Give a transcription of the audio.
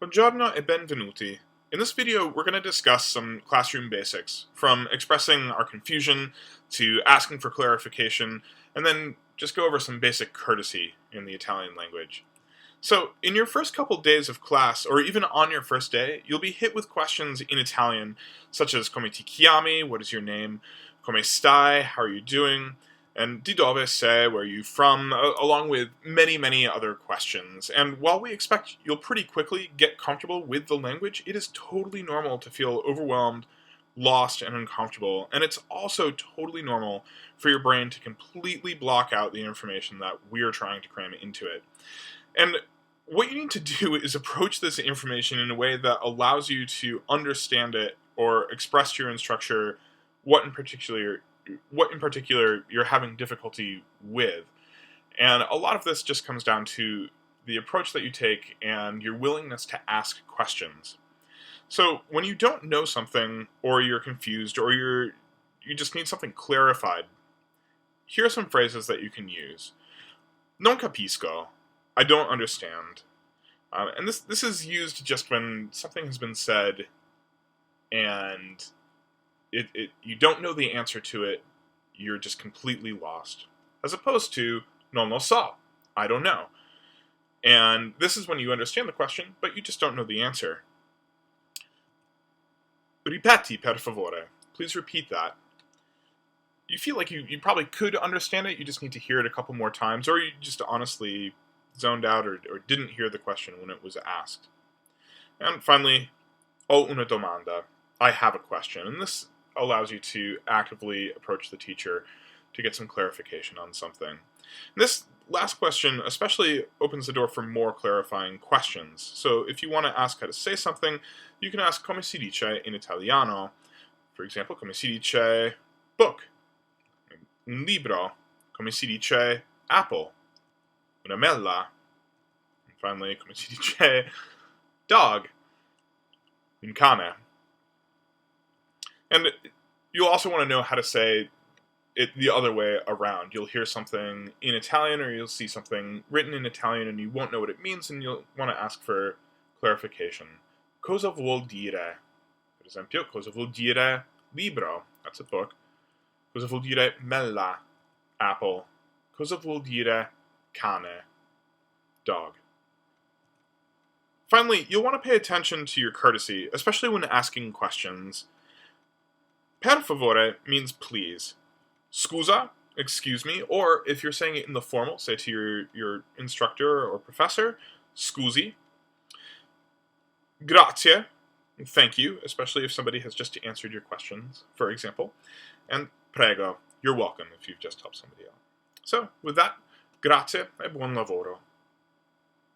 Buongiorno e benvenuti. In this video, we're going to discuss some classroom basics, from expressing our confusion to asking for clarification, and then just go over some basic courtesy in the Italian language. So, in your first couple days of class, or even on your first day, you'll be hit with questions in Italian, such as come ti chiami, what is your name, come stai, how are you doing, and di dove sei, where are you from, along with many, many other questions. And while we expect you'll pretty quickly get comfortable with the language, it is totally normal to feel overwhelmed, lost, and uncomfortable. And it's also totally normal for your brain to completely block out the information that we're trying to cram into it. And what you need to do is approach this information in a way that allows you to understand it or express to your instructor what in particular you're having difficulty with. And a lot of this just comes down to the approach that you take and your willingness to ask questions. So when you don't know something, or you're confused, or you just need something clarified, here are some phrases that you can use. Non capisco. I don't understand. And this is used just when something has been said and you don't know the answer to it, you're just completely lost. As opposed to non lo so, I don't know. And this is when you understand the question, but you just don't know the answer. Ripeti, per favore. Please repeat that. You feel like you probably could understand it, you just need to hear it a couple more times, or you just honestly zoned out or didn't hear the question when it was asked. And finally, ho una domanda. I have a question. And this allows you to actively approach the teacher to get some clarification on something. And this last question especially opens the door for more clarifying questions. So if you want to ask how to say something, you can ask come si dice in Italiano. For example, come si dice book, un libro, come si dice apple, una mela, and finally, come si dice dog, un cane. And you'll also want to know how to say it the other way around. You'll hear something in Italian, or you'll see something written in Italian and you won't know what it means, and you'll want to ask for clarification. Cosa vuol dire? Per esempio, cosa vuol dire libro? That's a book. Cosa vuol dire mela? Apple. Cosa vuol dire cane? Dog. Finally, you'll want to pay attention to your courtesy, especially when asking questions. Per favore means please. Scusa, excuse me, or if you're saying it in the formal, say to your instructor or professor, scusi. Grazie, thank you, especially if somebody has just answered your questions, for example. And prego, you're welcome if you've just helped somebody out. So, with that, grazie e buon lavoro.